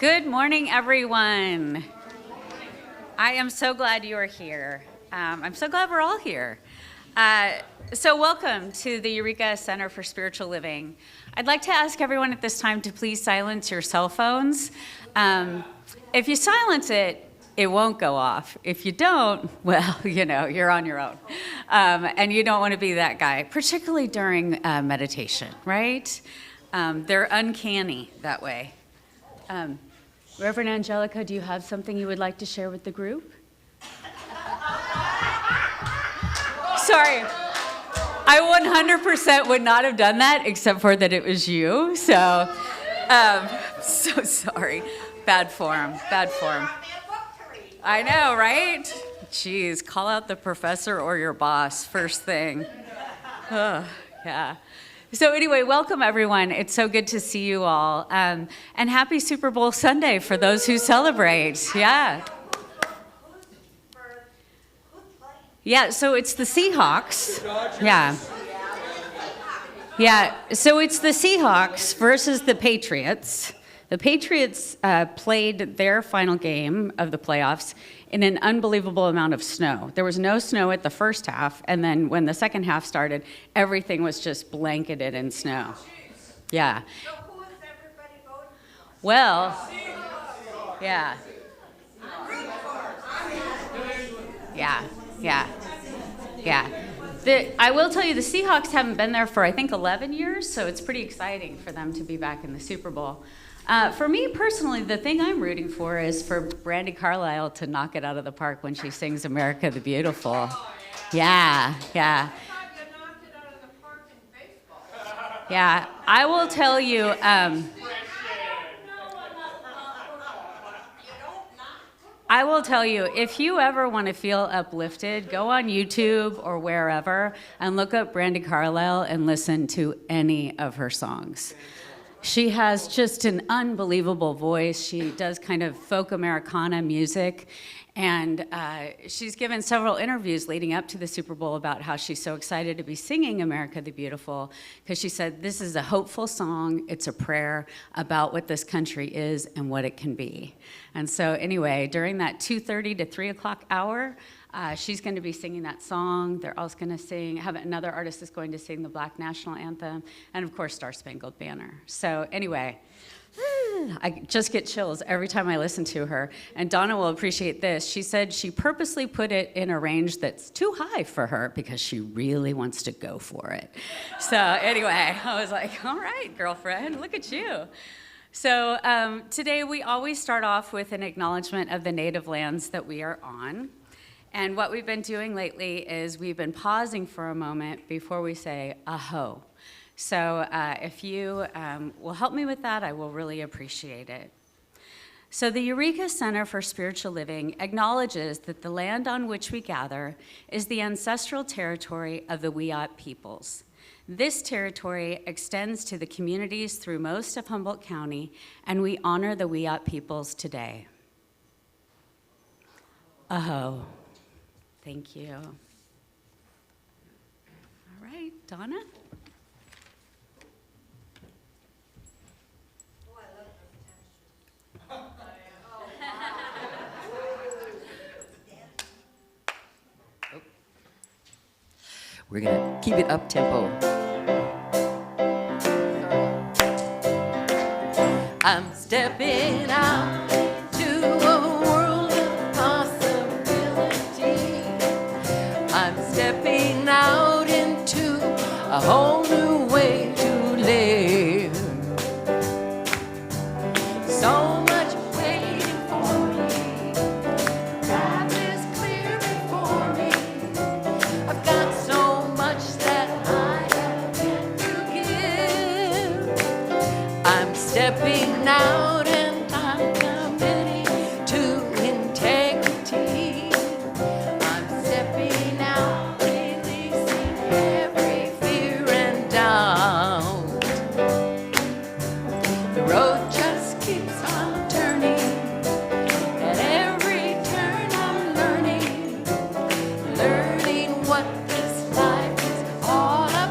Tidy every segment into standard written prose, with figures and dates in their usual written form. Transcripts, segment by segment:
Good morning, everyone. I am so glad you are here. I'm so glad we're all here. So welcome to the Eureka Center for Spiritual Living. I'd like to ask everyone at this time to please silence your cell phones. If you silence it, it won't go off. If you don't, well, you're on your own. And you don't want to be that guy, particularly during meditation, right? They're uncanny that way. Reverend Angelica, do you have something you would like to share with the group? Sorry, I 100% would not have done that except for that it was you. So, so sorry. Bad form. I know, right? Jeez, call out the professor or your boss first thing. Oh, yeah. So anyway, welcome everyone. It's so good to see you all. And happy Super Bowl Sunday for those who celebrate. Yeah. Yeah, so it's the Seahawks. Yeah, so it's the Seahawks versus the Patriots. The Patriots played their final game of the playoffs in an unbelievable amount of snow. There was no snow at the first half, and then when the second half started, everything was just blanketed in snow. Yeah. So who is everybody voting for? Well, yeah. I will tell you, the Seahawks haven't been there for, I think, 11 years, so it's pretty exciting for them to be back in the Super Bowl. For me personally, the thing I'm rooting for is for Brandi Carlile to knock it out of the park when she sings America the Beautiful. Yeah. Yeah, I will tell you, if you ever want to feel uplifted, go on YouTube or wherever and look up Brandi Carlile and listen to any of her songs. She has just an unbelievable voice. She does kind of folk Americana music, and she's given several interviews leading up to the Super Bowl about how she's so excited to be singing America the Beautiful, because she said, this is a hopeful song. It's a prayer about what this country is and what it can be. And so anyway, during that 2:30 to 3 o'clock hour, she's going to be singing that song. They're also going to another artist is going to sing the Black National Anthem, and of course, Star Spangled Banner. So anyway, I just get chills every time I listen to her. And Donna will appreciate this. She said she purposely put it in a range that's too high for her because she really wants to go for it. So anyway, I was like, all right, girlfriend, look at you. So today we always start off with an acknowledgement of the native lands that we are on. And what we've been doing lately is we've been pausing for a moment before we say aho. So if you will help me with that, I will really appreciate it. So the Eureka Center for Spiritual Living acknowledges that the land on which we gather is the ancestral territory of the Wiyot peoples. This territory extends to the communities through most of Humboldt County, and we honor the Wiyot peoples today. Aho. Thank you. All right, Donna? We're gonna keep it up tempo. I'm stepping out to a world of possibility. I'm stepping out into a whole new way to live. So much waiting for me. Path is clear before me. I've got so much that I have yet to give. I'm stepping out and I'm committing to integrity. I'm stepping out, releasing every fear and doubt. The road just keeps on turning. At every turn I'm learning what this life is all about.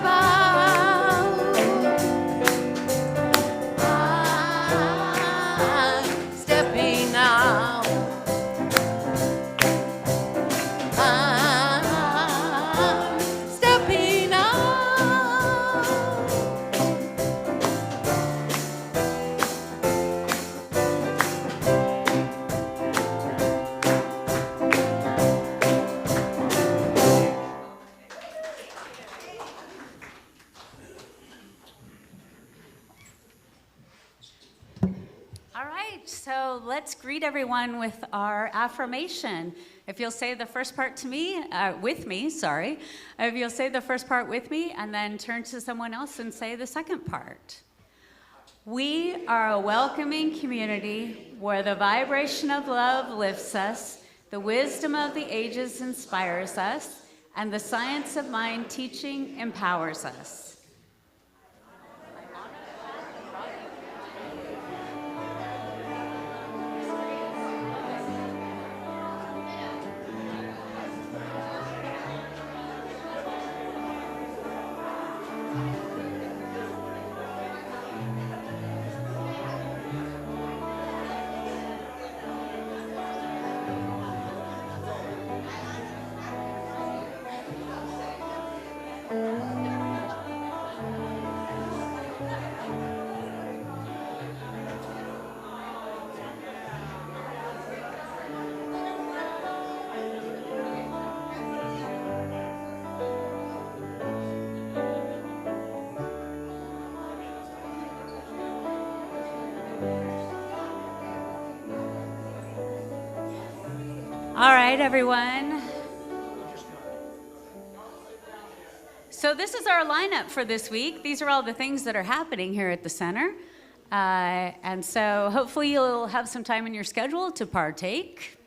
so let's greet everyone with our affirmation. If you'll say the first part to me, with me, sorry. If you'll say the first part with me and then turn to someone else and say the second part. We are a welcoming community where the vibration of love lifts us, the wisdom of the ages inspires us, and the science of mind teaching empowers us. All right, everyone. So this is our lineup for this week. These are all the things that are happening here at the center. And so hopefully you'll have some time in your schedule to partake.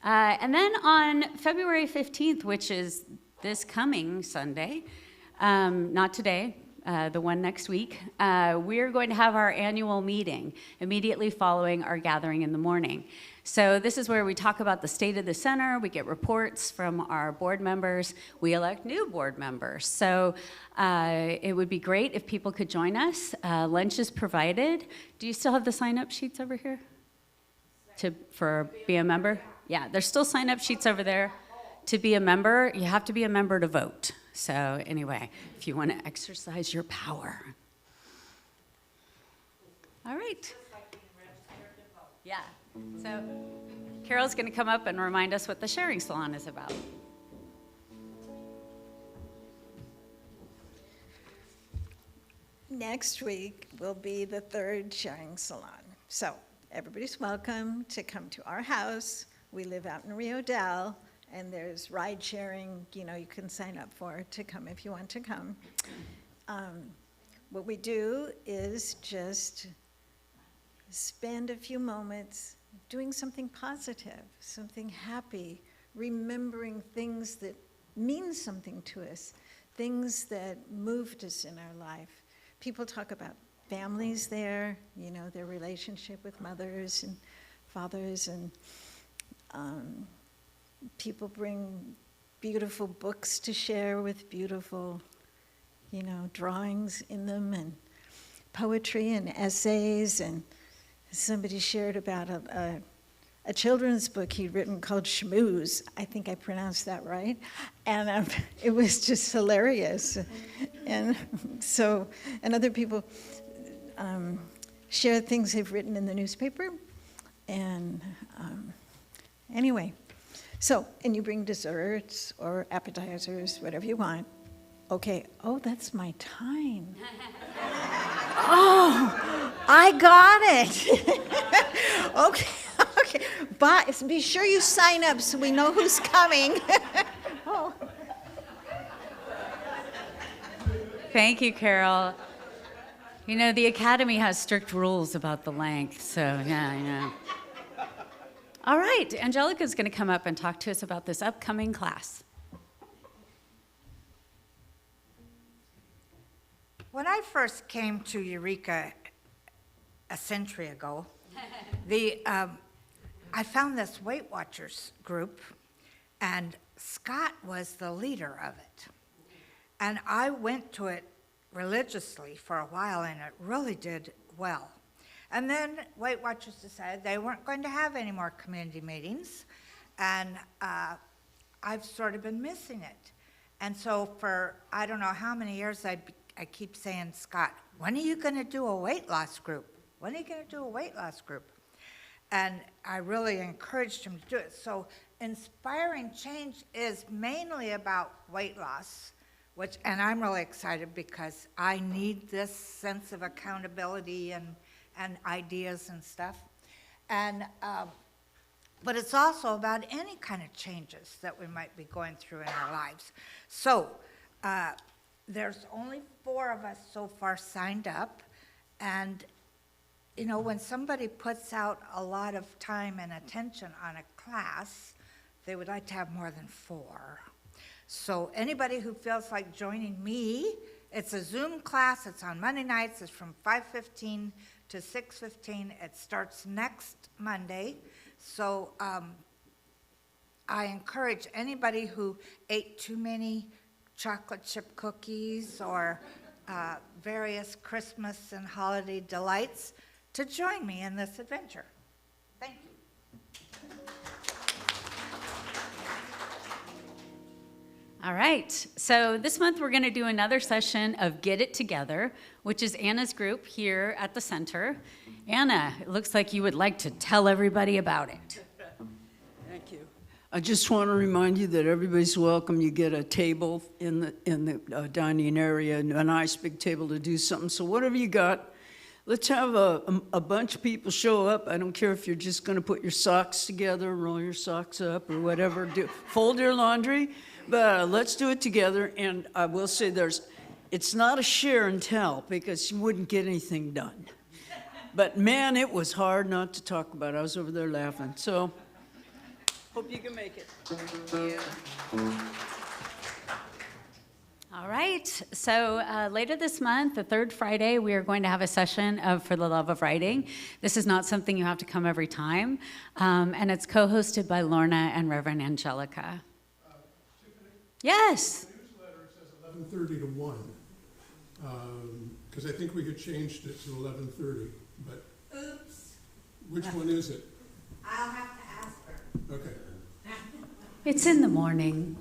And then on February 15th, which is this coming Sunday, not today, the one next week, we're going to have our annual meeting immediately following our gathering in the morning. So this is where we talk about the state of the center, we get reports from our board members, we elect new board members. So it would be great if people could join us. Lunch is provided. Do you still have the sign-up sheets over here for be a member? Yeah, there's still sign-up sheets over there. To be a member, you have to be a member to vote. So anyway, if you want to exercise your power. All right. Yeah. So Carol's going to come up and remind us what the sharing salon is about. Next week will be the third sharing salon. So everybody's welcome to come to our house. We live out in Rio Del, and there's ride sharing, you can sign up for to come if you want to come. What we do is just spend a few moments doing something positive, something happy, remembering things that mean something to us, things that moved us in our life. People talk about families there, their relationship with mothers and fathers, and people bring beautiful books to share with beautiful, drawings in them, and poetry and essays. And somebody shared about a children's book he'd written called Schmooze. I think I pronounced that right. And it was just hilarious. And so, and other people share things they've written in the newspaper. And anyway, so, and you bring desserts or appetizers, whatever you want. Okay, oh, that's my time. Oh, I got it. Okay. But be sure you sign up so we know who's coming. Oh. Thank you, Carol. The Academy has strict rules about the length, so yeah. All right, Angelica's going to come up and talk to us about this upcoming class. When I first came to Eureka a century ago, I found this Weight Watchers group, and Scott was the leader of it. And I went to it religiously for a while, and it really did well. And then Weight Watchers decided they weren't going to have any more community meetings, and I've sort of been missing it. And so for I don't know how many years I keep saying, Scott, when are you going to do a weight loss group? When are you going to do a weight loss group? And I really encouraged him to do it. So Inspiring Change is mainly about weight loss, and I'm really excited because I need this sense of accountability and and ideas and stuff. And but it's also about any kind of changes that we might be going through in our lives. So there's only 4 of us so far signed up, and you know, when somebody puts out a lot of time and attention on a class, they would like to have more than 4. So anybody who feels like joining me, it's a Zoom class, it's on Monday nights, it's from 5:15 to 6:15. It starts next Monday. So I encourage anybody who ate too many chocolate chip cookies or various Christmas and holiday delights to join me in this adventure. Thank you. All right, so this month we're going to do another session of Get It Together, which is Anna's group here at the center. Anna, it looks like you would like to tell everybody about it. Thank you. I just want to remind you that everybody's welcome. You get a table in the dining area, and a nice big table to do something. So whatever you got, let's have a bunch of people show up. I don't care if you're just going to put your socks together, roll your socks up, or whatever. Fold your laundry, but let's do it together. And I will say it's not a share and tell, because you wouldn't get anything done. But man, it was hard not to talk about. I was over there laughing. So hope you can make it. All right, so later this month, the 3rd Friday, we are going to have a session of For the Love of Writing. This is not something you have to come every time, and it's co-hosted by Lorna and Reverend Angelica. Tiffany? Yes. The newsletter says 11:30 to 1, because I think we had changed it to 11:30, but. Oops. Which one is it? I'll have to ask her. Okay. It's in the morning.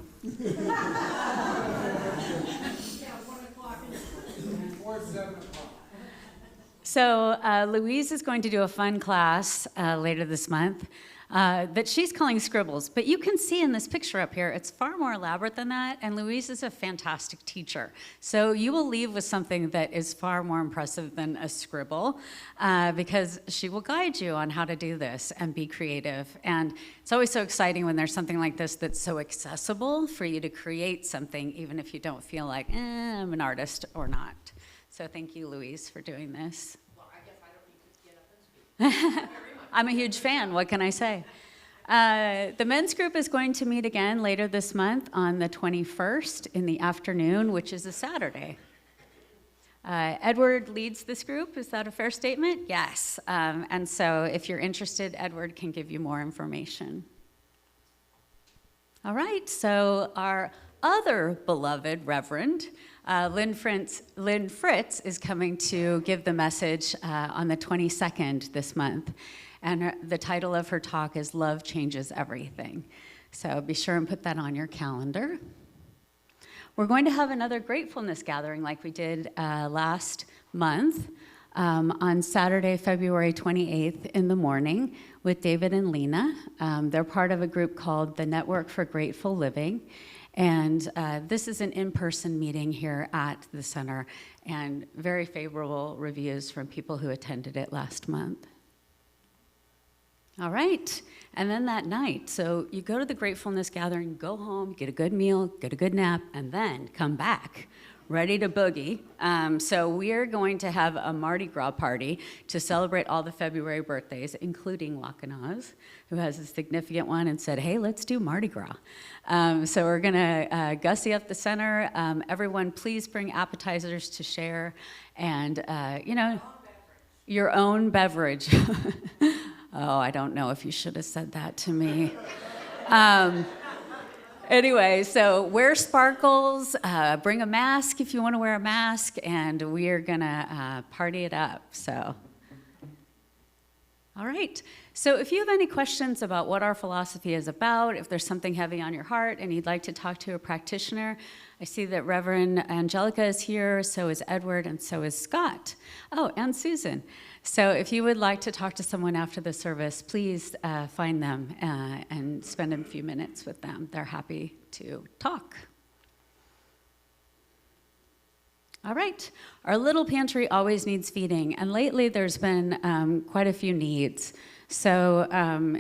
So Louise is going to do a fun class later this month that she's calling Scribbles. But you can see in this picture up here, it's far more elaborate than that, and Louise is a fantastic teacher. So you will leave with something that is far more impressive than a scribble, because she will guide you on how to do this and be creative. And it's always so exciting when there's something like this that's so accessible for you to create something, even if you don't feel like, I'm an artist or not. So thank you, Louise, for doing this. Well, I guess I don't need to get up and speak. Thank you very much. I'm a huge fan. What can I say? The men's group is going to meet again later this month on the 21st in the afternoon, which is a Saturday. Edward leads this group. Is that a fair statement? Yes. And so if you're interested, Edward can give you more information. All right, so our other beloved Reverend, Lynn Fritz, is coming to give the message on the 22nd this month. And the title of her talk is Love Changes Everything. So be sure and put that on your calendar. We're going to have another gratefulness gathering like we did last month on Saturday, February 28th in the morning with David and Lena. They're part of a group called the Network for Grateful Living. And this is an in-person meeting here at the center, and very favorable reviews from people who attended it last month. All right, and then that night, so you go to the gratefulness gathering, go home, get a good meal, get a good nap, and then come back, ready to boogie. So we're going to have a Mardi Gras party to celebrate all the February birthdays, including Lakanaz, who has a significant one and said, hey, let's do Mardi Gras. So we're gonna gussy up the center. Everyone, please bring appetizers to share, and your own beverage. Oh, I don't know if you should have said that to me. Anyway, so wear sparkles, bring a mask if you want to wear a mask, and we're gonna party it up, so. All right, so if you have any questions about what our philosophy is about, if there's something heavy on your heart and you'd like to talk to a practitioner, I see that Reverend Angelica is here, so is Edward, and so is Scott. Oh, and Susan. So if you would like to talk to someone after the service, please find them and spend a few minutes with them. They're happy to talk. All right. Our little pantry always needs feeding, and lately there's been quite a few needs. So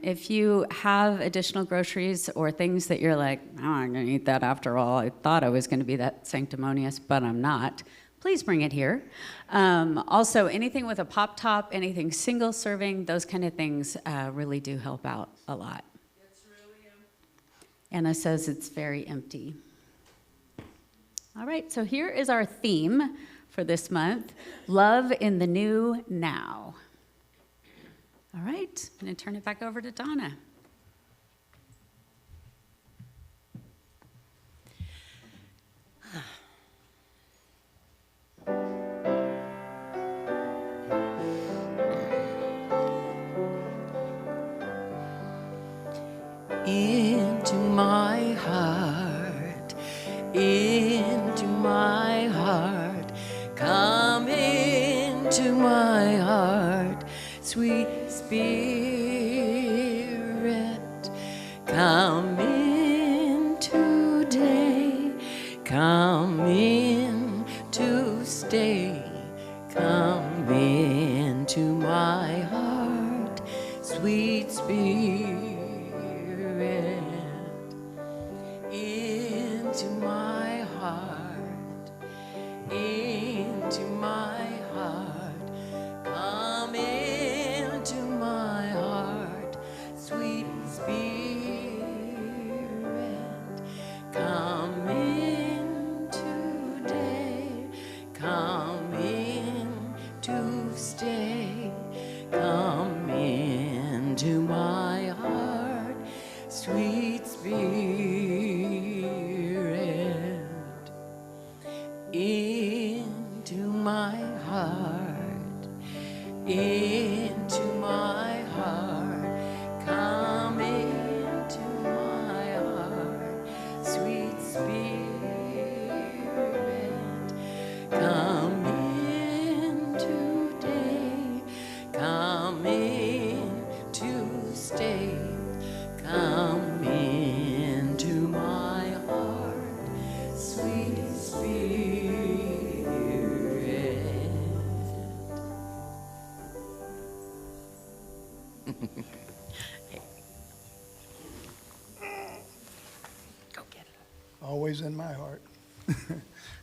if you have additional groceries or things that you're like, oh, I'm going to eat that after all, I thought I was going to be that sanctimonious, but I'm not, please bring it here. Also, anything with a pop top, anything single serving, those kind of things really do help out a lot. It's really empty. Anna says it's very empty. All right, so here is our theme for this month, Love in the New Now. All right, I'm going to turn it back over to Donna. Into my heart, into my heart, come into my heart, sweet Spirit, come in today, come in to stay, come into my heart, sweet Spirit. Into my heart, into my heart, come into my heart, sweet Spirit, come in today, come in to stay, come into my heart, sweet Spirit. Into my heart, into my heart, come into my heart, sweet Spirit, come in today, come in to stay, come into my heart, sweet Spirit. Go get it. Always in my heart.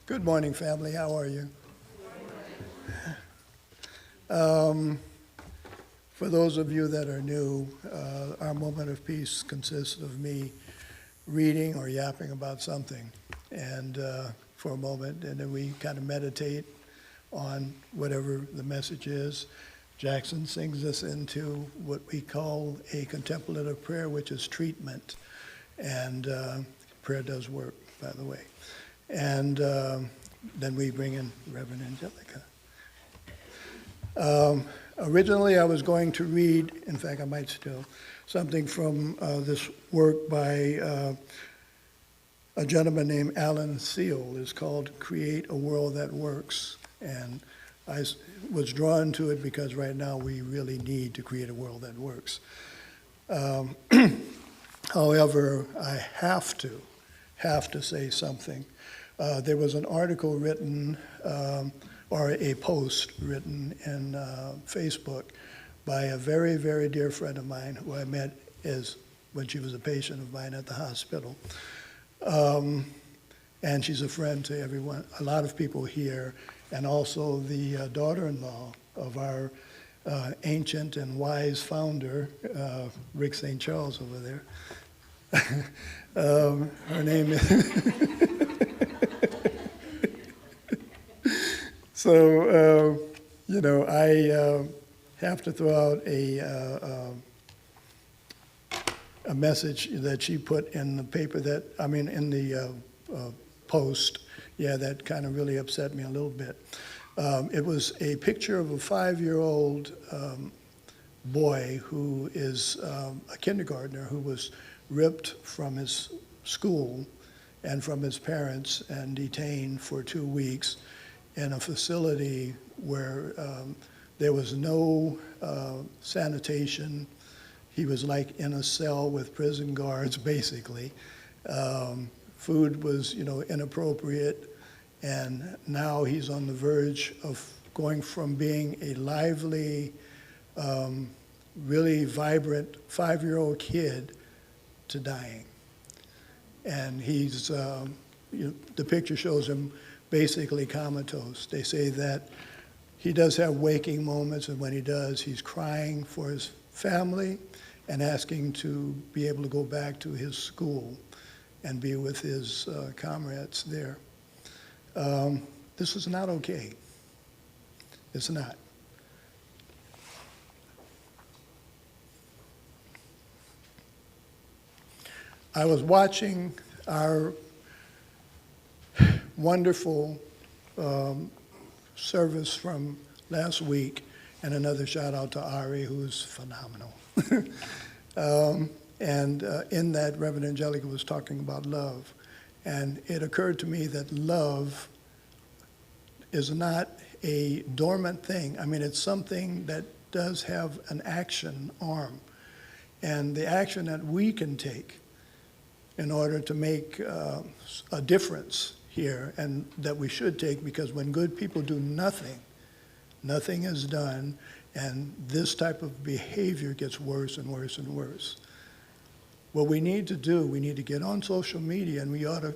Good morning, family. How are you? For those of you that are new, our moment of peace consists of me reading or yapping about something, and for a moment, and then we kind of meditate on whatever the message is. Jackson sings us into what we call a contemplative prayer, which is treatment. And prayer does work, by the way. And then we bring in Reverend Angelica. Originally, I was going to read, in fact, I might still, something from this work by a gentleman named Alan Seale. It's called Create a World That Works. And I was drawn to it because right now we really need to create a world that works. However, I have to say something. There was an article written, or a post written in Facebook by a very, very dear friend of mine who I met when she was a patient of mine at the hospital. And she's a friend to everyone, a lot of people here, and also the daughter-in-law of our ancient and wise founder, Rick St. Charles over there. Her name is... So, I have to throw out a message that she put in the paper in the post, that kind of really upset me a little bit. It was a picture of a 5-year-old boy who is a kindergartner who was ripped from his school and from his parents and detained for 2 weeks in a facility where there was no sanitation. He was like in a cell with prison guards, basically. Food was, inappropriate, And now he's on the verge of going from being a lively, really vibrant 5-year-old kid to dying. And he's, the picture shows him basically comatose. They say that he does have waking moments, and when he does, he's crying for his family and asking to be able to go back to his school and be with his comrades there. This is not okay. It's not. I was watching our wonderful service from last week, and another shout out to Ari, who's phenomenal. In that, Reverend Angelica was talking about love, and it occurred to me that love is not a dormant thing. I mean, it's something that does have an action arm, and the action that we can take in order to make a difference here, and that we should take, because when good people do nothing, nothing is done, and this type of behavior gets worse and worse and worse. What we need to do, we need to get on social media, and we ought to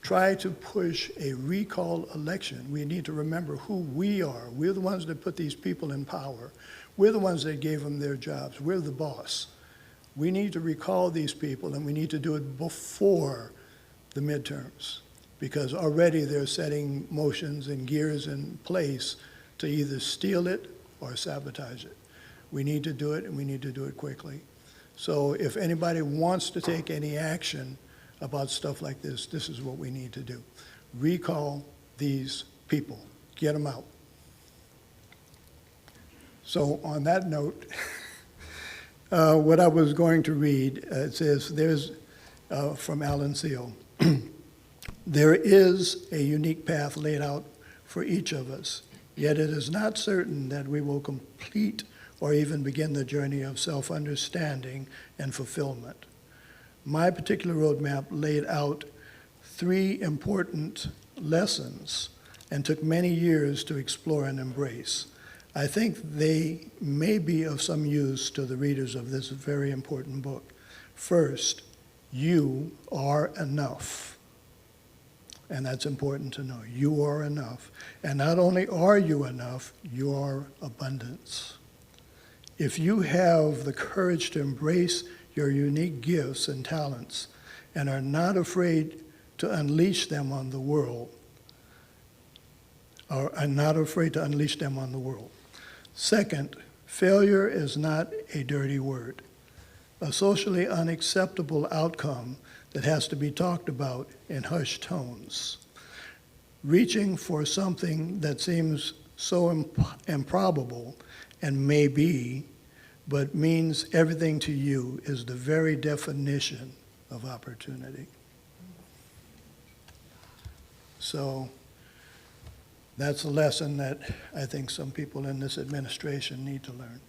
try to push a recall election. We need to remember who we are. We're the ones that put these people in power. We're the ones that gave them their jobs. We're the boss. We need to recall these people, and we need to do it before the midterms, because already they're setting motions and gears in place to either steal it or sabotage it. We need to do it, and we need to do it quickly. So if anybody wants to take any action about stuff like this, this is what we need to do. Recall these people. Get them out. So on that note, what I was going to read, it says, there's, from Alan Seal, there is a unique path laid out for each of us, yet it is not certain that we will complete or even begin the journey of self-understanding and fulfillment. My particular roadmap laid out 3 important lessons and took many years to explore and embrace. I think they may be of some use to the readers of this very important book. First, you are enough. And that's important to know. You are enough. And not only are you enough, you are abundance. If you have the courage to embrace your unique gifts and talents and are not afraid to unleash them on the world, or are not afraid to unleash them on the world. Second, failure is not a dirty word, a socially unacceptable outcome that has to be talked about in hushed tones. Reaching for something that seems so improbable and may be, but means everything to you, is the very definition of opportunity. So that's a lesson that I think some people in this administration need to learn.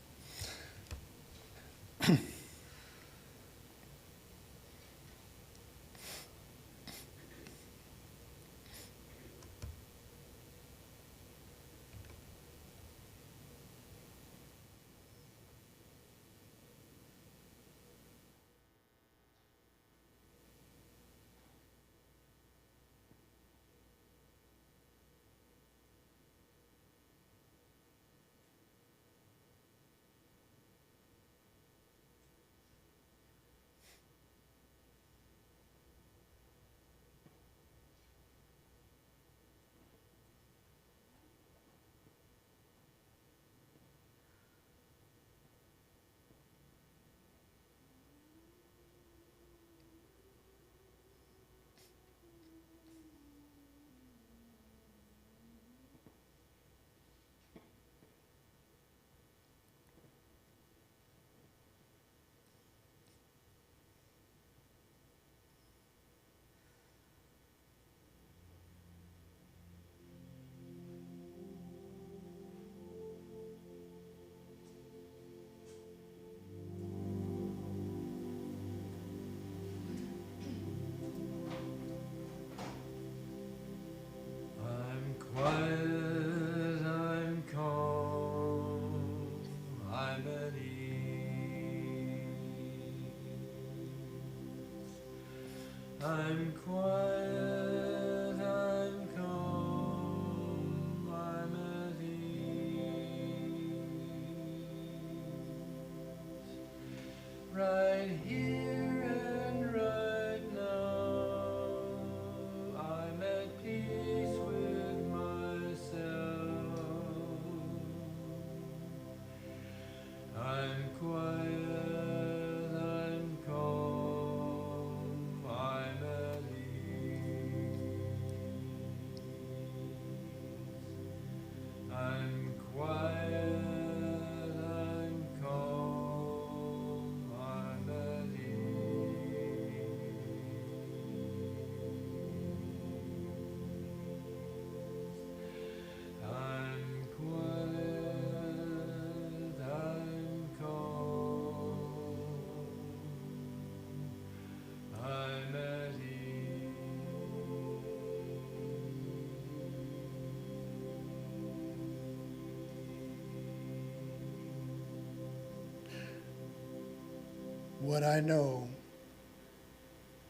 I'm quiet, I'm calm, I'm at ease. Right here and right now, I'm at peace with myself. I'm quiet, I'm calm, I'm at ease. I'm quiet, I'm calm, I'm at ease. I'm quiet, I'm calm, I'm at ease. What I know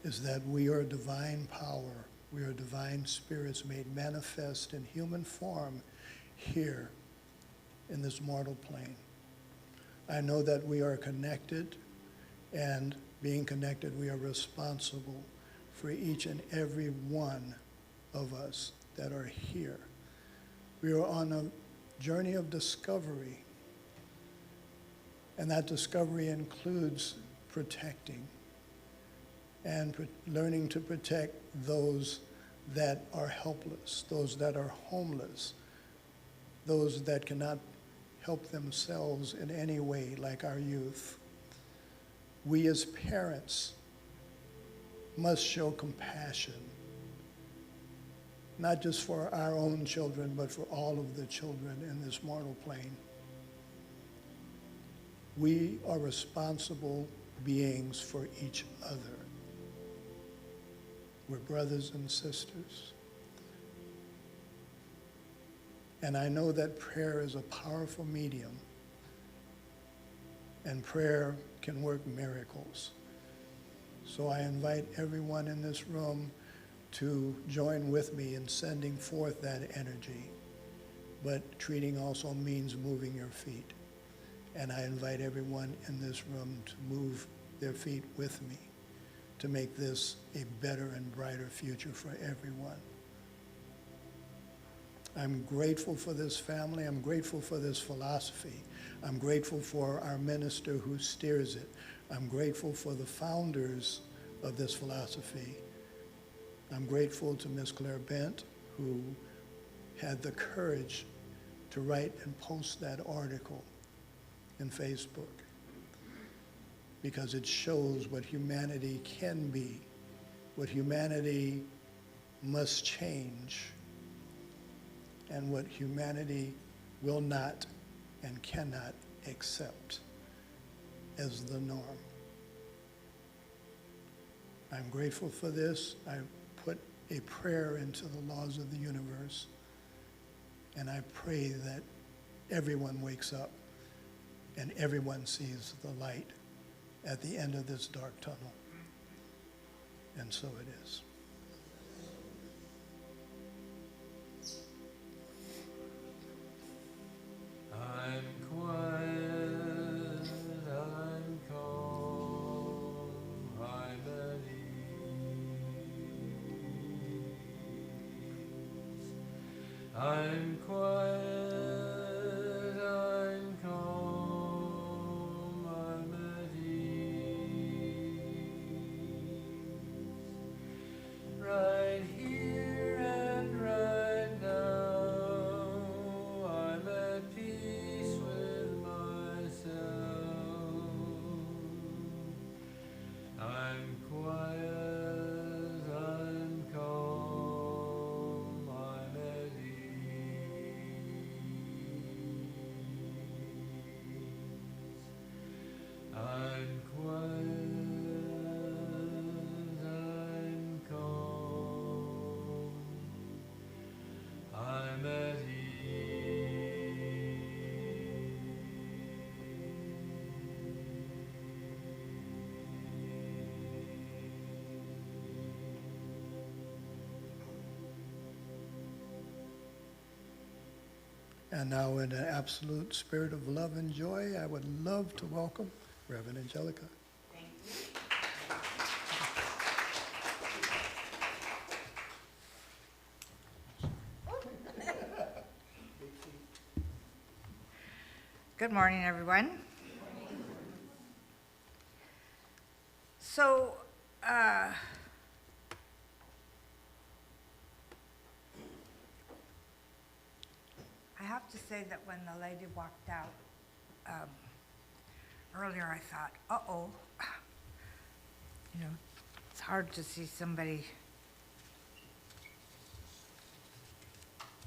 is that we are divine power. We are divine spirits made manifest in human form here in this mortal plane. I know that we are connected, and being connected, we are responsible for each and every one of us that are here. We are on a journey of discovery, and that discovery includes protecting and learning to protect those that are helpless, those that are homeless, those that cannot help themselves in any way, like our youth. We as parents must show compassion, not just for our own children, but for all of the children in this mortal plane. We are responsible beings for each other. We're brothers and sisters. And I know that prayer is a powerful medium, and prayer can work miracles. So I invite everyone in this room to join with me in sending forth that energy, but treating also means moving your feet. And I invite everyone in this room to move their feet with me to make this a better and brighter future for everyone. I'm grateful for this family. I'm grateful for this philosophy. I'm grateful for our minister who steers it. I'm grateful for the founders of this philosophy. I'm grateful to Ms. Claire Bent, who had the courage to write and post that article in Facebook, because it shows what humanity can be, what humanity must change, and what humanity will not and cannot accept as the norm. I'm grateful for this. I put a prayer into the laws of the universe, and I pray that everyone wakes up and everyone sees the light at the end of this dark tunnel. And so it is. I'm quiet, I'm calm, I'm at ease. I'm quiet, I'm calm, I'm at ease. Right here and right now, I'm at peace with myself. I'm quiet, I'm calm, I'm at ease. And now in an absolute spirit of love and joy, I would love to welcome Reverend Angelica. Good morning, everyone. So, I have to say that when the lady walked out earlier, I thought, uh-oh, you know, it's hard to see somebody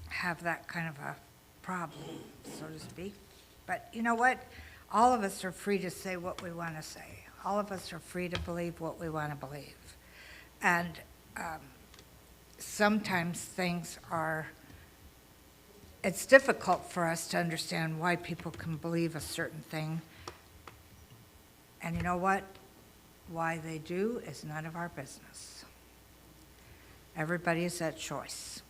have that kind of a problem, so to speak. But you know what? All of us are free to say what we want to say. All of us are free to believe what we want to believe. And sometimes things are, it's difficult for us to understand why people can believe a certain thing. And you know what? Why they do is none of our business. Everybody is at choice.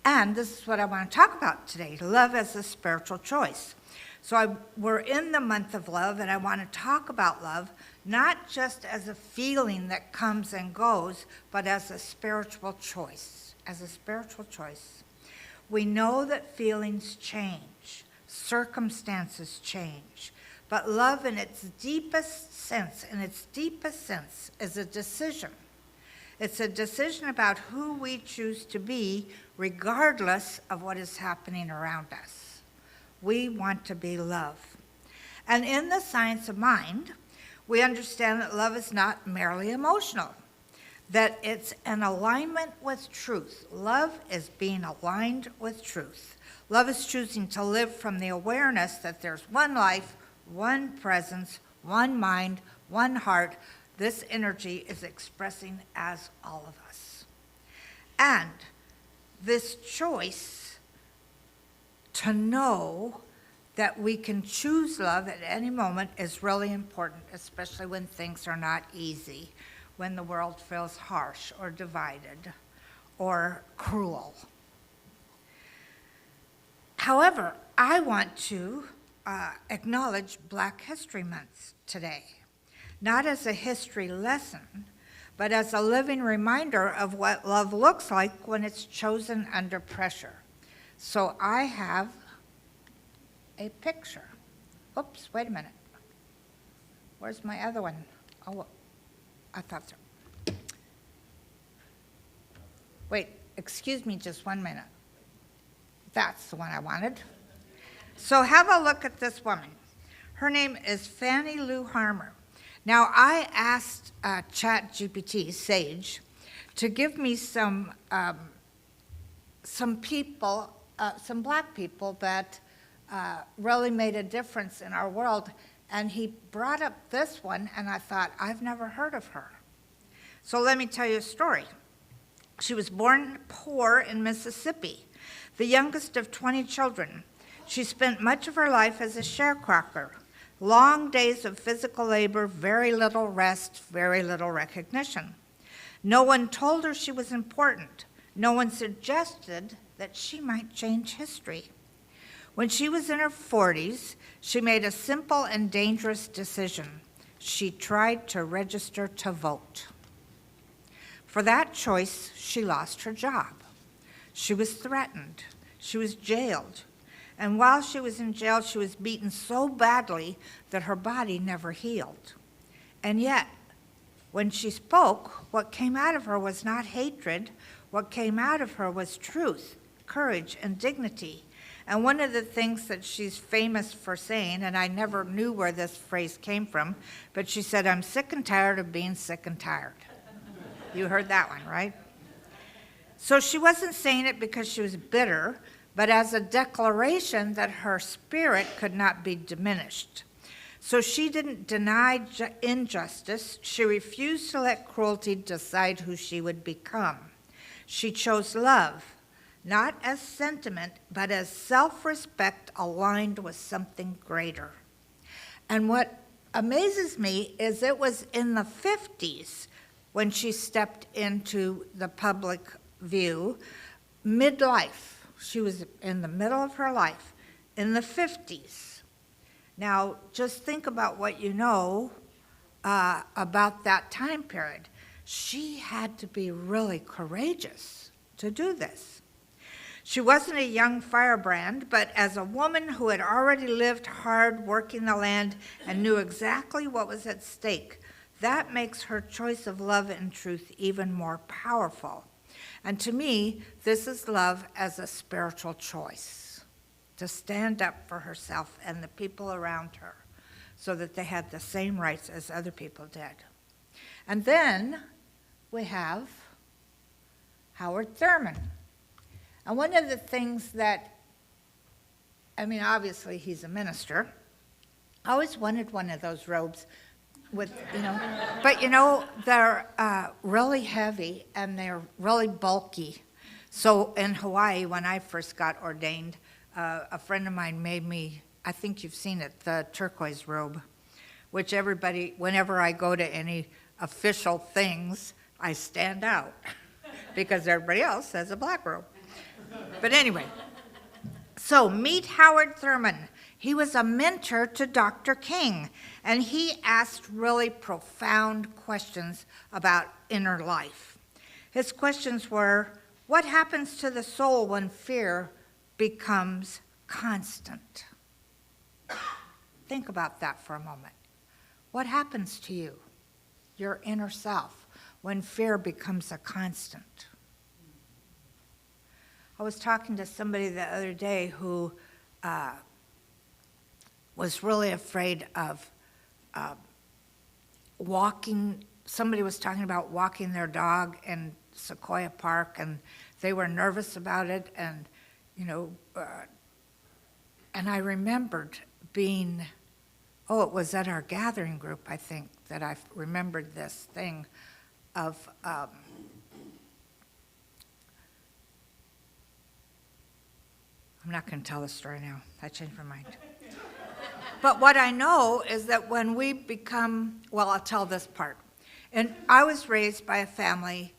And this is what I want to talk about today, love as a spiritual choice. So we're in the month of love, and I want to talk about love, not just as a feeling that comes and goes, but as a spiritual choice, as a spiritual choice. We know that feelings change, circumstances change, but love in its deepest sense, is a decision. It's a decision about who we choose to be, regardless of what is happening around us. We want to be love. And in the science of mind, we understand that love is not merely emotional, that it's an alignment with truth. Love is being aligned with truth. Love is choosing to live from the awareness that there's one life, one presence, one mind, one heart. This energy is expressing as all of us. And this choice to know that we can choose love at any moment is really important, especially when things are not easy, when the world feels harsh or divided or cruel. However, I want to acknowledge Black History Month today, not as a history lesson, but as a living reminder of what love looks like when it's chosen under pressure. So I have a picture. Oops, wait a minute. Where's my other one? Oh, I thought so. Wait, excuse me just 1 minute. That's the one I wanted. So have a look at this woman. Her name is Fannie Lou Harmer. Now, I asked ChatGPT, Sage, to give me some people, some Black people that really made a difference in our world, and he brought up this one, and I thought, I've never heard of her. So let me tell you a story. She was born poor in Mississippi, the youngest of 20 children. She spent much of her life as a sharecropper. Long days of physical labor, very little rest, very little recognition. No one told her she was important. No one suggested that she might change history. When she was in her 40s, she made a simple and dangerous decision. She tried to register to vote. For that choice, she lost her job. She was threatened. She was jailed. And while she was in jail, she was beaten so badly that her body never healed. And yet, when she spoke, what came out of her was not hatred. What came out of her was truth, courage, and dignity. And one of the things that she's famous for saying, and I never knew where this phrase came from, but she said, "I'm sick and tired of being sick and tired." You heard that one, right? So she wasn't saying it because she was bitter, but as a declaration that her spirit could not be diminished. So she didn't deny injustice. She refused to let cruelty decide who she would become. She chose love, not as sentiment, but as self-respect aligned with something greater. And what amazes me is it was in the 50s when she stepped into the public view, midlife. She was in the middle of her life. in the 50s. Now, just think about what you know about that time period. She had to be really courageous to do this. She wasn't a young firebrand, but as a woman who had already lived hard working the land and knew exactly what was at stake, that makes her choice of love and truth even more powerful. And to me, this is love as a spiritual choice, to stand up for herself and the people around her so that they had the same rights as other people did. And then we have Howard Thurman. And one of the things that, obviously he's a minister. I always wanted one of those robes with, but they're really heavy and they're really bulky. So in Hawaii, when I first got ordained, a friend of mine made me, I think you've seen it, the turquoise robe, which everybody, whenever I go to any official things, I stand out because everybody else has a black robe. But anyway, so meet Howard Thurman. He was a mentor to Dr. King, and he asked really profound questions about inner life. His questions were, what happens to the soul when fear becomes constant? Think about that for a moment. What happens to you, your inner self, when fear becomes a constant? I was talking to somebody the other day who was really afraid of walking. Somebody was talking about walking their dog in Sequoia Park, and they were nervous about it. And, and I remembered being, it was at our gathering group, I think, that I remembered this thing of, I'm not going to tell the story now. I changed my mind. But what I know is that when we become, I'll tell this part. And I was raised by a family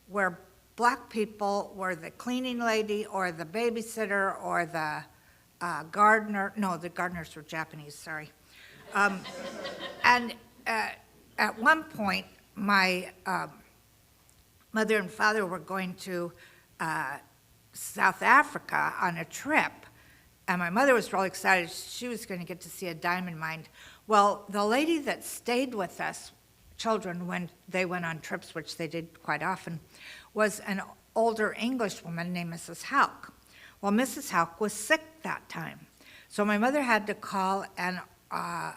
where black people were the cleaning lady or the babysitter or the gardener. No, the gardeners were Japanese, sorry. And at one point, my mother and father were going to South Africa on a trip, and my mother was really excited. She was going to get to see a diamond mine. Well, the lady that stayed with us, children, when they went on trips, which they did quite often, was an older English woman named Mrs. Houck. Well, Mrs. Houck was sick that time, so my mother had to call a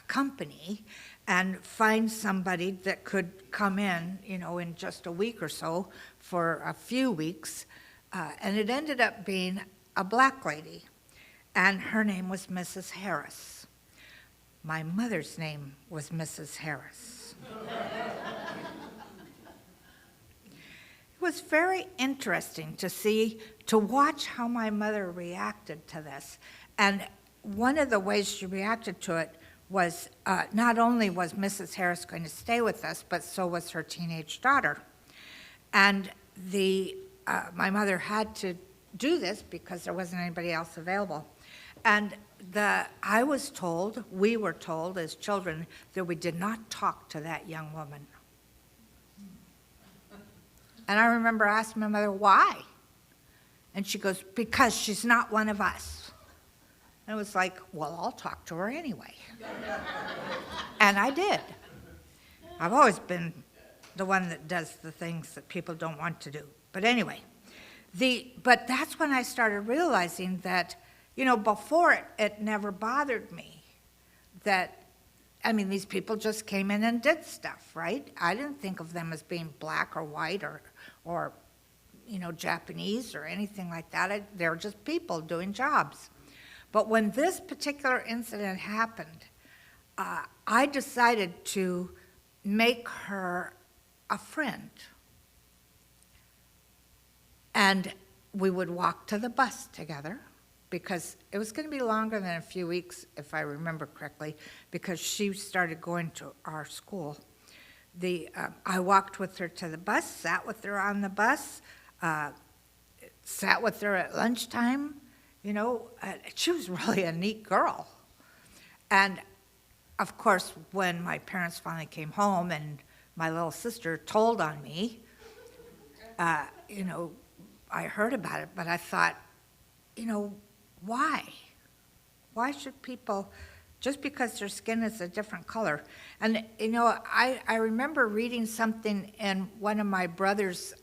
company and find somebody that could come in, in just a week or so for a few weeks. And it ended up being a black lady, and her name was Mrs. Harris. My mother's name was Mrs. Harris. It was very interesting to watch how my mother reacted to this. And one of the ways she reacted to it was not only was Mrs. Harris going to stay with us, but so was her teenage daughter. And my mother had to do this because there wasn't anybody else available. And we were told as children that we did not talk to that young woman. And I remember asking my mother, why? And she goes, because she's not one of us. And it was like, I'll talk to her anyway. And I did. I've always been the one that does the things that people don't want to do. But anyway, but that's when I started realizing that, before it never bothered me that, these people just came in and did stuff, right? I didn't think of them as being black or white or Japanese or anything like that. They were just people doing jobs. But when this particular incident happened, I decided to make her a friend. And we would walk to the bus together because it was going to be longer than a few weeks, if I remember correctly, because she started going to our school. I walked with her to the bus, sat with her on the bus, sat with her at lunchtime, She was really a neat girl. And of course, when my parents finally came home and my little sister told on me, I heard about it, but I thought, why? Why should people, just because their skin is a different color? And, I remember reading something in one of my brother's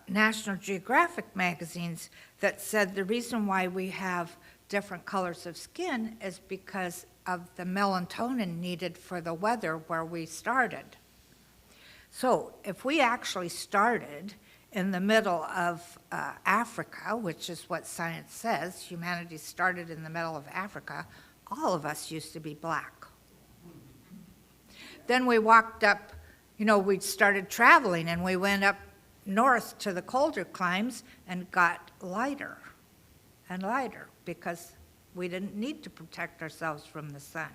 National Geographic magazines that said the reason why we have different colors of skin is because of the melatonin needed for the weather where we started. So if we actually started in the middle of Africa, which is what science says, humanity started in the middle of Africa, all of us used to be black. Then we walked up, we started traveling and we went up north to the colder climes and got lighter and lighter because we didn't need to protect ourselves from the sun.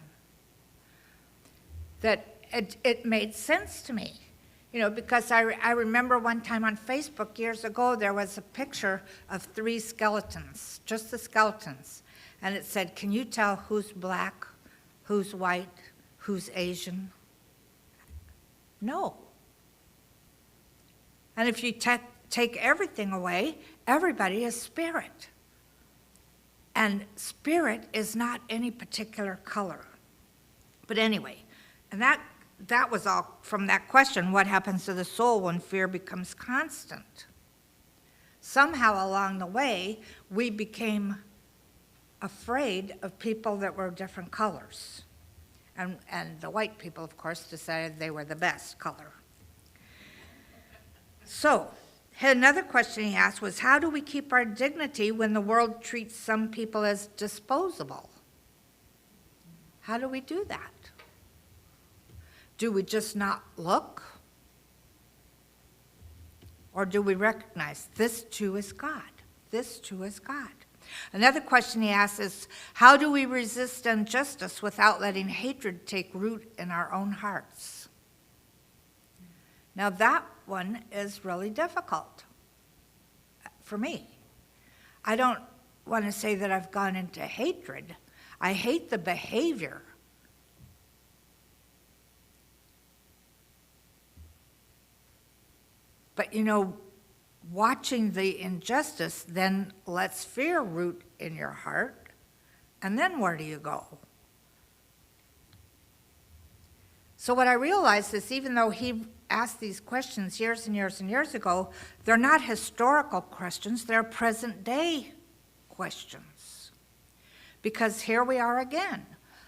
That it made sense to me. Because I remember one time on Facebook years ago, there was a picture of 3 skeletons, just the skeletons. And it said, can you tell who's black, who's white, who's Asian? No. And if you take everything away, everybody is spirit. And spirit is not any particular color. But anyway, and that was all from that question, what happens to the soul when fear becomes constant? Somehow along the way, we became afraid of people that were different colors. And the white people, of course, decided they were the best color. So, another question he asked was, how do we keep our dignity when the world treats some people as disposable? How do we do that? Do we just not look? Or do we recognize this too is God? This too is God. Another question he asks is, how do we resist injustice without letting hatred take root in our own hearts? Now that one is really difficult for me. I don't want to say that I've gone into hatred. I hate the behavior. But watching the injustice then lets fear root in your heart, and then where do you go? So what I realized is even though he asked these questions years and years and years ago, they're not historical questions, they're present day questions. Because here we are again,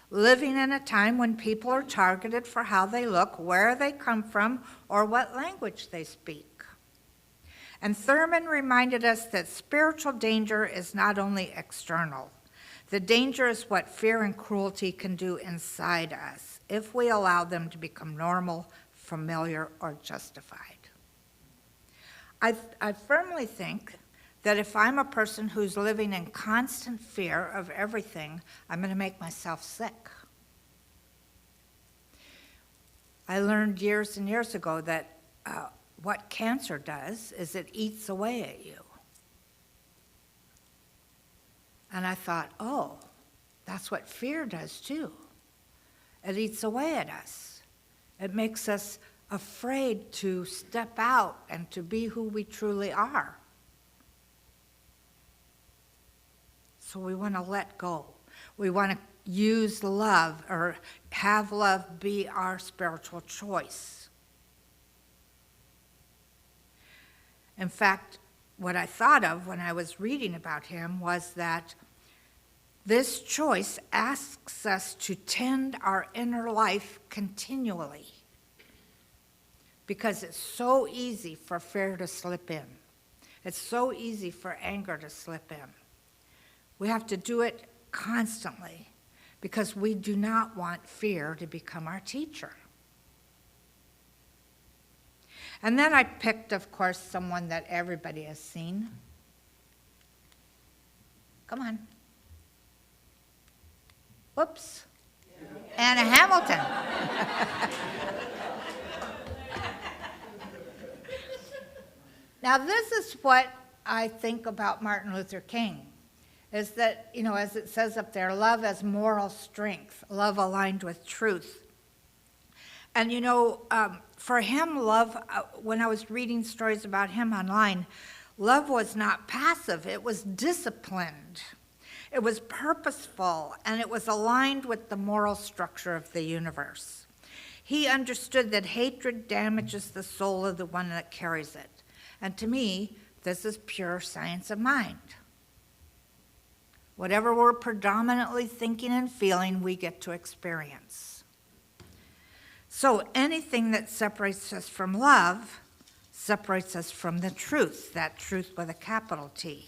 living in a time when people are targeted for how they look, where they come from, or what language they speak. And Thurman reminded us that spiritual danger is not only external. The danger is what fear and cruelty can do inside us if we allow them to become normal, familiar, or justified. I firmly think that if I'm a person who's living in constant fear of everything, I'm going to make myself sick. I learned years and years ago that what cancer does is it eats away at you. And I thought, oh, that's what fear does too. It eats away at us. It makes us afraid to step out and to be who we truly are. So we want to let go. We want to use love or have love be our spiritual choice. In fact, what I thought of when I was reading about him was that this choice asks us to tend our inner life continually because it's so easy for fear to slip in. It's so easy for anger to slip in. We have to do it constantly because we do not want fear to become our teacher. And then I picked, of course, someone that everybody has seen. Come on. Whoops. Anna Hamilton. Now this is what I think about Martin Luther King is that, you know, as it says up there, love as moral strength, love aligned with truth. And, you know, for him, love, when I was reading stories about him online, love was not passive, it was disciplined. It was purposeful, and it was aligned with the moral structure of the universe. He understood that hatred damages the soul of the one that carries it. And to me, this is pure science of mind. Whatever we're predominantly thinking and feeling, we get to experience. So anything that separates us from love separates us from the truth, that truth with a capital T.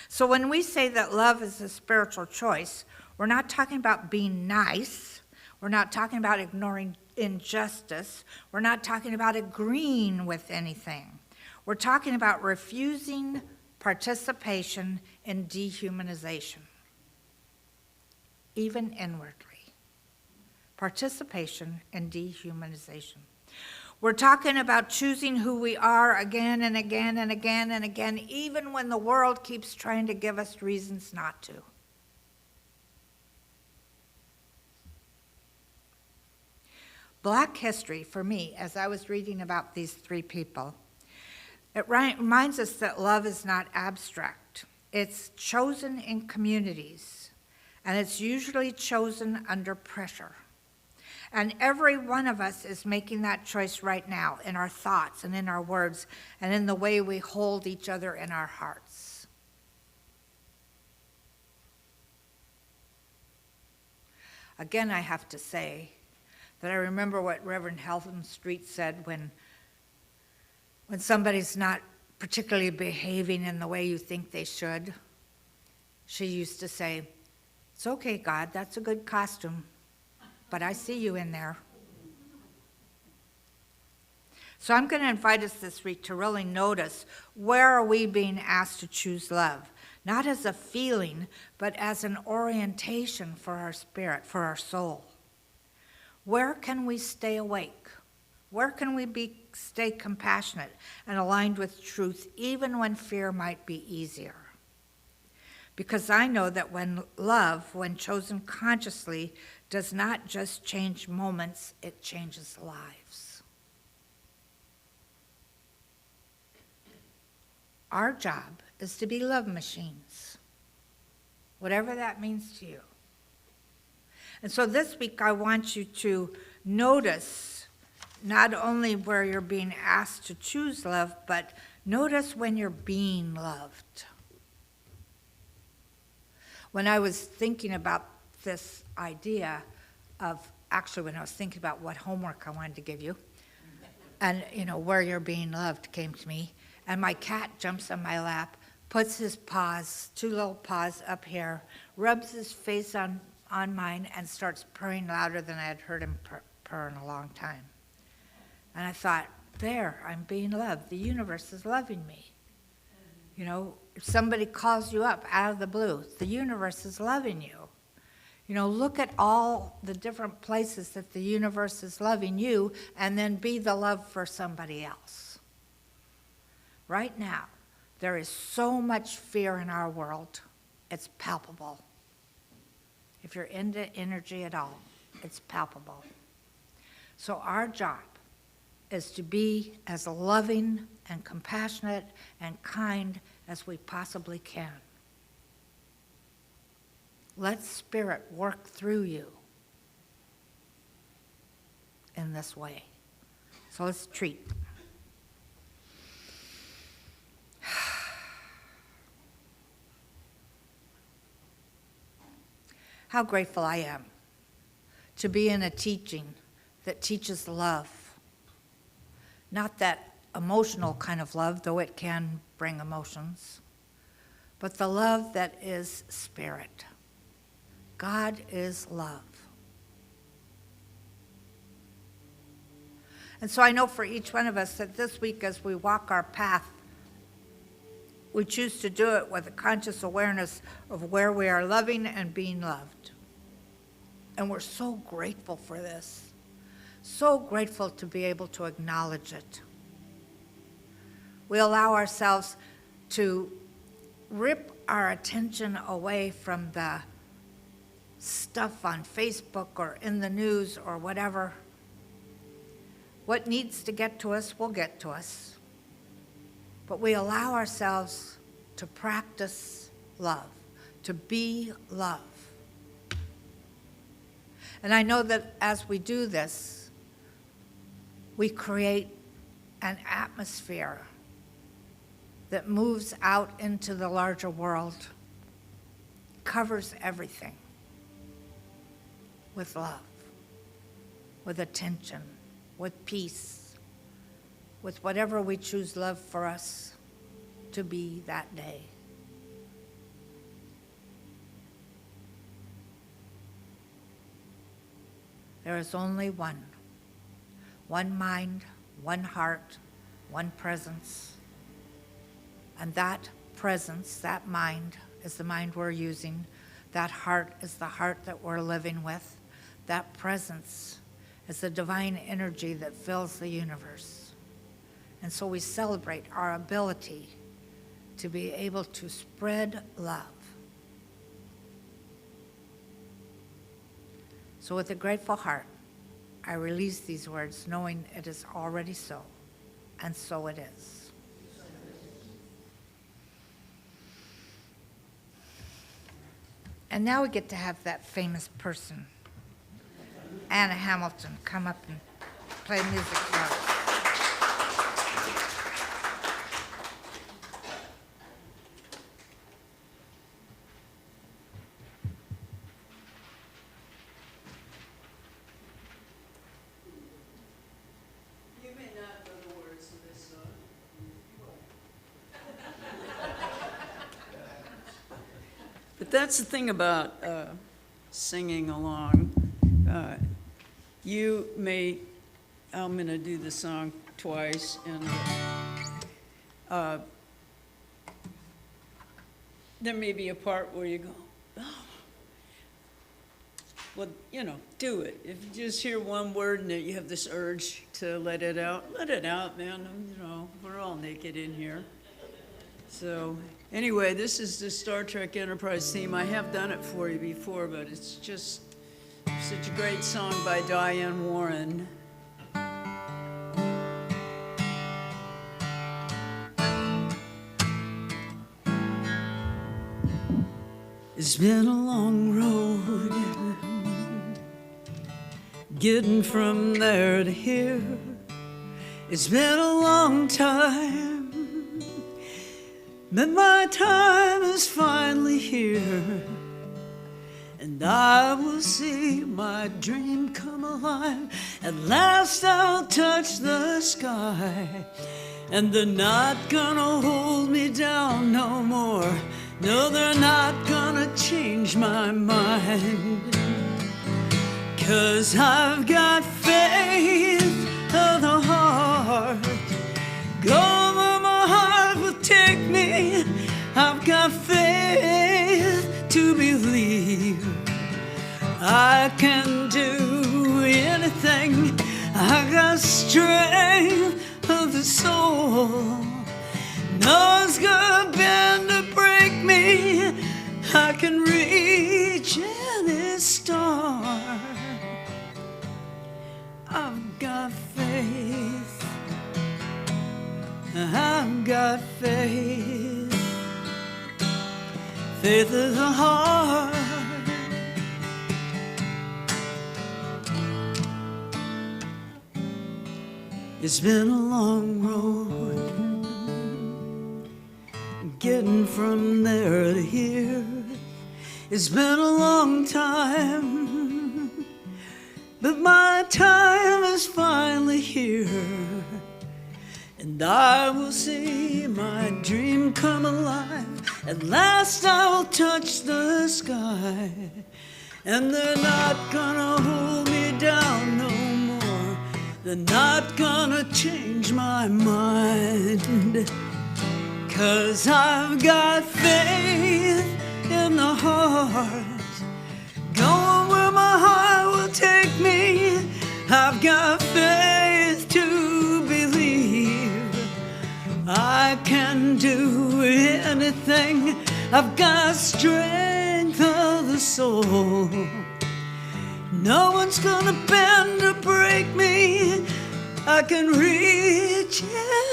So when we say that love is a spiritual choice, we're not talking about being nice. We're not talking about ignoring injustice. We're not talking about agreeing with anything. We're talking about refusing participation in dehumanization, even inwardly. Participation in dehumanization. We're talking about choosing who we are again and again and again and again, even when the world keeps trying to give us reasons not to. Black history, for me, as I was reading about these three people, it reminds us that love is not abstract. It's chosen in communities, and it's usually chosen under pressure. And every one of us is making that choice right now in our thoughts and in our words and in the way we hold each other in our hearts. Again, I have to say that I remember what Reverend Helton Street said when somebody's not particularly behaving in the way you think they should. She used to say, "It's okay, God, that's a good costume, but I see you in there." So I'm going to invite us this week to really notice, where are we being asked to choose love? Not as a feeling, but as an orientation for our spirit, for our soul. Where can we stay awake? Where can we stay compassionate and aligned with truth, even when fear might be easier? Because I know that when love, when chosen consciously, does not just change moments, it changes lives. Our job is to be love machines, whatever that means to you. And so this week I want you to notice not only where you're being asked to choose love, but notice when you're being loved. When I was thinking about this idea of, actually when I was thinking about what homework I wanted to give you, and where you're being loved came to me, and my cat jumps on my lap, puts his paws, two little paws up here, rubs his face on mine, and starts purring louder than I had heard him purr in a long time. And I thought, there, I'm being loved. The universe is loving me. If somebody calls you up out of the blue, the universe is loving you. Look at all the different places that the universe is loving you, and then be the love for somebody else. Right now, there is so much fear in our world, it's palpable. If you're into energy at all, it's palpable. So our job is to be as loving and compassionate and kind as we possibly can. Let Spirit work through you in this way. So let's treat. How grateful I am to be in a teaching that teaches love. Not that emotional kind of love, though it can bring emotions, but the love that is spirit. God is love. And so I know for each one of us that this week as we walk our path, we choose to do it with a conscious awareness of where we are loving and being loved. And we're so grateful for this. So grateful to be able to acknowledge it. We allow ourselves to rip our attention away from the stuff on Facebook or in the news or whatever. What needs to get to us will get to us. But we allow ourselves to practice love, to be love. And I know that as we do this, we create an atmosphere that moves out into the larger world, covers everything with love, with attention, with peace, with whatever we choose love for us to be that day. There is only one mind, one heart, one presence. And that presence, that mind, is the mind we're using. That heart is the heart that we're living with. That presence is the divine energy that fills the universe. And so we celebrate our ability to be able to spread love. So with a grateful heart, I release these words, knowing it is already so, and so it is. And now we get to have that famous person, Anna Hamilton, come up and play music for us. You may not know the words of this song. But that's the thing about singing along. I'm going to do the song twice, and there may be a part where you go, oh. Well, do it. If you just hear one word and you have this urge to let it out, man. We're all naked in here. So anyway, this is the Star Trek Enterprise theme. I have done it for you before, but it's just such a great song by Diane Warren. It's been a long road getting from there to here. It's been a long time, but my time is finally here. And I will see my dream come alive. At last I'll touch the sky. And they're not gonna hold me down no more. No, they're not gonna change my mind. 'Cause I've got faith of the heart. Go where my heart will take me. I've got faith to believe I can do anything. I got strength of the soul. No one's gonna bend to break me. I can reach any star. I've got faith. I've got faith. Faith is a heart. It's been a long road getting from there to here. It's been a long time, but my time is finally here. And I will see my dream come alive. At last I will touch the sky. And they're not gonna hold me down no more. They're not gonna change my mind. 'Cause I've got faith in the heart. Going where my heart will take me. I've got faith to believe I everything. I've got strength of the soul. No one's gonna bend or break me. I can reach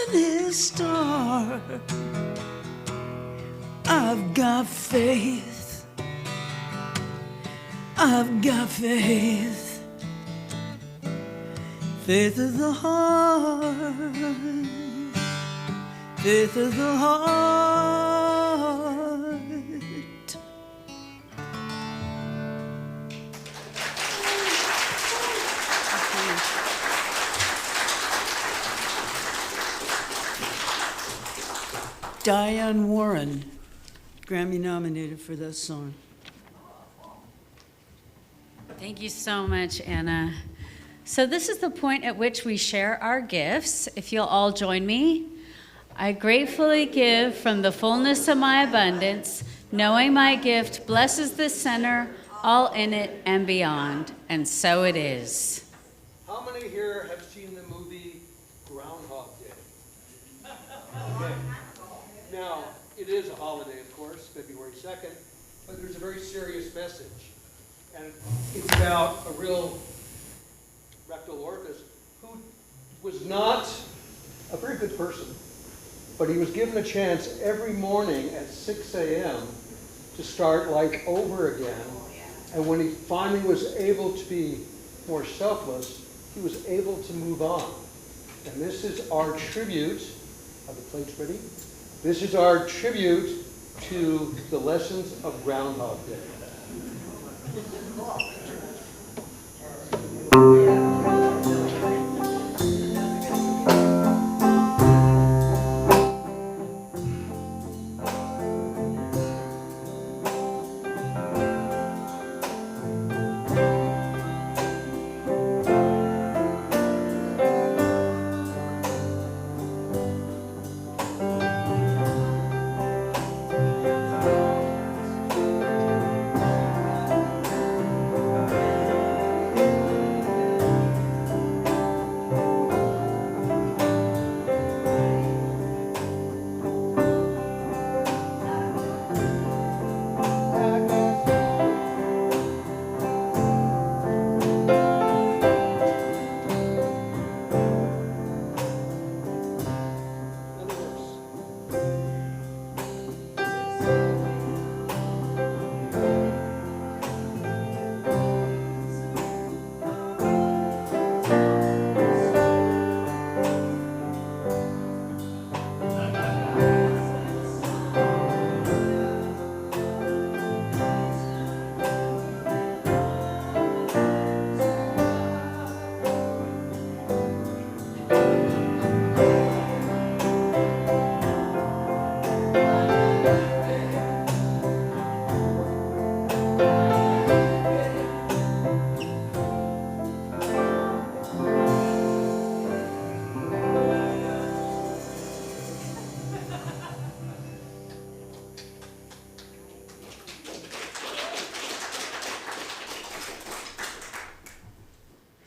any star. I've got faith. I've got faith. Faith of the heart. Faith of the heart. Diane Warren, Grammy nominated for that song. Thank you so much, Anna. So this is the point at which we share our gifts. If you'll all join me. I gratefully give from the fullness of my abundance, knowing my gift blesses this center, all in it and beyond. And so it is. How many here have seen the movie Groundhog Day? Okay. Now, it is a holiday, of course, February 2nd, but there's a very serious message. And it's about a real rectal orifice who was not a very good person, but he was given a chance every morning at 6 a.m. to start life over again. And when he finally was able to be more selfless, he was able to move on. And this is our tribute. Are the plates ready? This is our tribute to the lessons of Groundhog Day.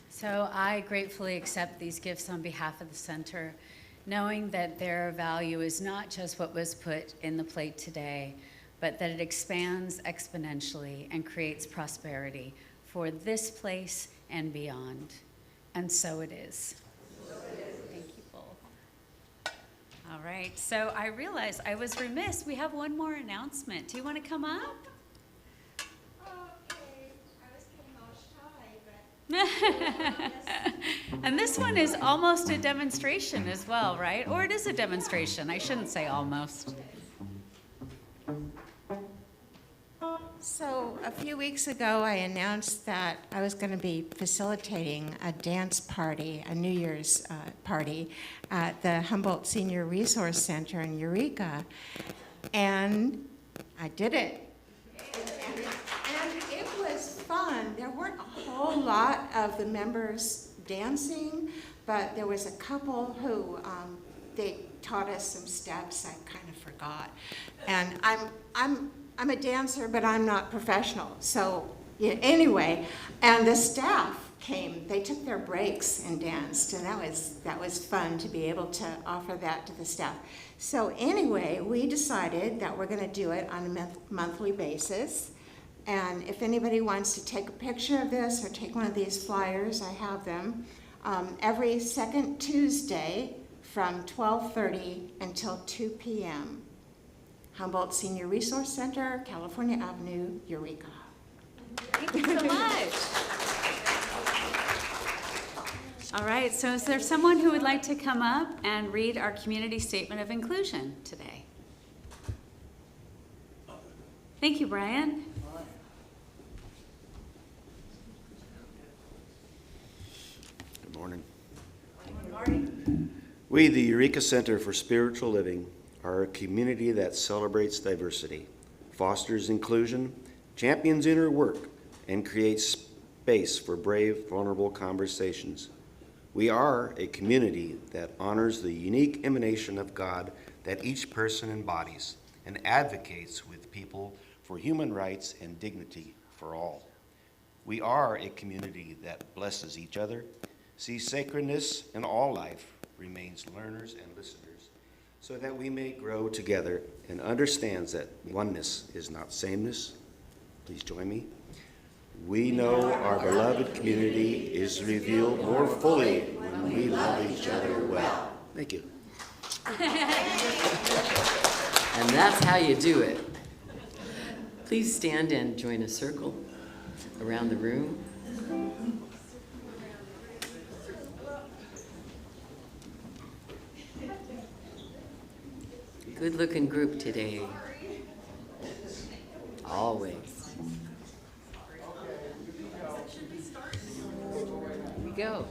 So I gratefully accept these gifts on behalf of the center, knowing that their value is not just what was put in the plate today, but that it expands exponentially and creates prosperity for this place and beyond. And so it is. Thank you both. All right, so I realized I was remiss. We have one more announcement. Do you want to come up? And this one is almost a demonstration as well, right? Or it is a demonstration. I shouldn't say almost. So a few weeks ago, I announced that I was going to be facilitating a dance party, a New Year's party, at the Humboldt Senior Resource Center in Eureka. And I did it. And it was fun. There weren't a whole lot of the members dancing, but there was a couple who they taught us some steps I kind of forgot. And I'm a dancer, but I'm not professional. So yeah, anyway, and the staff came. They took their breaks and danced, and that was fun to be able to offer that to the staff. So anyway, we decided that we're going to do it on a monthly basis. And if anybody wants to take a picture of this or take one of these flyers, I have them, every second Tuesday from 12:30 until 2 p.m. Humboldt Senior Resource Center, California Avenue, Eureka. Thank you so much. All right, so is there someone who would like to come up and read our community statement of inclusion today? Thank you, Brian. Good morning. Good morning. We, the Eureka Center for Spiritual Living, are a community that celebrates diversity, fosters inclusion, champions inner work, and creates space for brave, vulnerable conversations. We are a community that honors the unique emanation of God that each person embodies and advocates with people for human rights and dignity for all. We are a community that blesses each other, sees sacredness in all life, remains learners and listeners, so that we may grow together and understands that oneness is not sameness. Please join me. We know our beloved community is revealed more fully when we love each other well. Thank you. And that's how you do it. Please stand and join a circle around the room. Good-looking group today. Always. Here we go.